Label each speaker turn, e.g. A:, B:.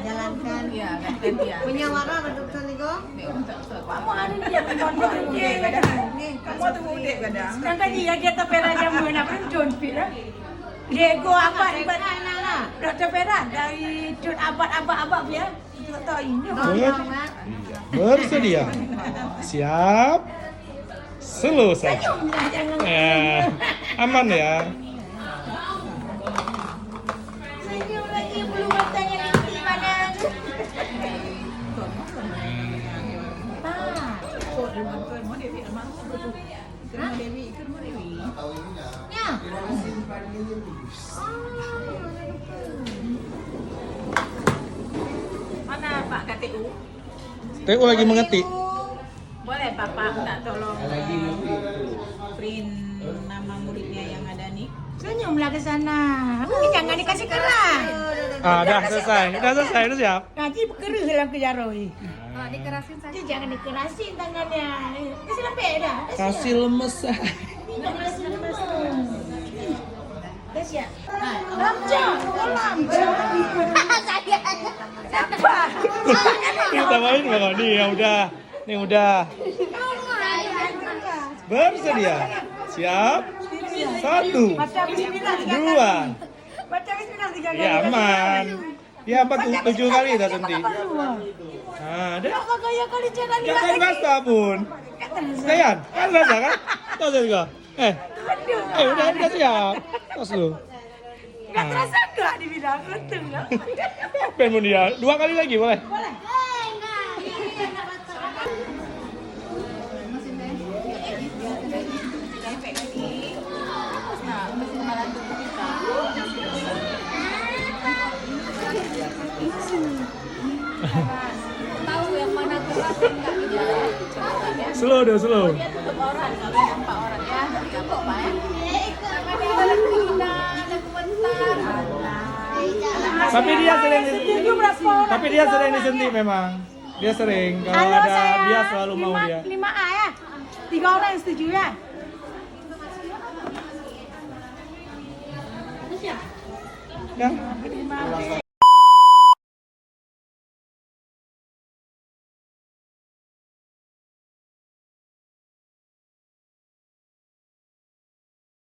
A: jalankan.
B: Iya, gantian.
A: Punya warna reduksan Niko?
B: Kamu ada dia pondok dia kadang. Kamu tuh muda kadang.
C: Kan dia kita peraja mana pun John Pira. Lego apa ibat Dr. Pera dari John abad ya. Kita tahu ini.
D: Bersedia. Siap. Selesai. Aman ya.
C: Senyum lagi belum matanya nanti mana. Ya.
B: Mana Pak KTU?
D: TU lagi mengetik.
B: Boleh Bapak minta tolong print nama muridnya yang ada nih.
C: Senyumlah ke sana. Mungkin jangan dikasih keras.
D: Udah selesai. Udah siap.
C: Nanti kerih dalam kejaroi.
B: Kalau dikerasin saja.
C: Jangan dikerasin tangannya. Kasih lebih dah.
D: Kasih lemes.
C: Kasih lemes. Kasih ya. Lamca. Lamca. Saya. Siapa?
D: Kita main bakal nih ya udah. Nih udah. Bersedia. Siap. 1, 2.
C: Baca bismillah 3 kali.
D: Ya aman. Ya 7 kali dah suntik. Nah, deh.
C: Apa gaya kali jalan
D: Ya kan rasa pun. Kayan, kan rasa kan? Tahu juga. Udah siap. Tos lu.
C: Enggak terasa enggak dibilang untung enggak?
D: Pengen dia 2 kali lagi boleh?
C: Boleh.
B: Tahu yang mana keras enggak di jalan. Coba ya.
D: Slow deh, slow.
B: Dia tutup orang, kalau yang nampak orang ya. Enggak apa-apa ya. Sama dia ada keinginan, ada komentar.
D: Tapi dia sering
C: Setuju berapa orang?
D: Tapi dia sering disuntik memang. Dia sering kalau
C: Halo,
D: ada
C: saya
D: dia selalu mau dia.
C: 5A ya. 3 orang yang setuju ya.
D: Kan?
C: 5B.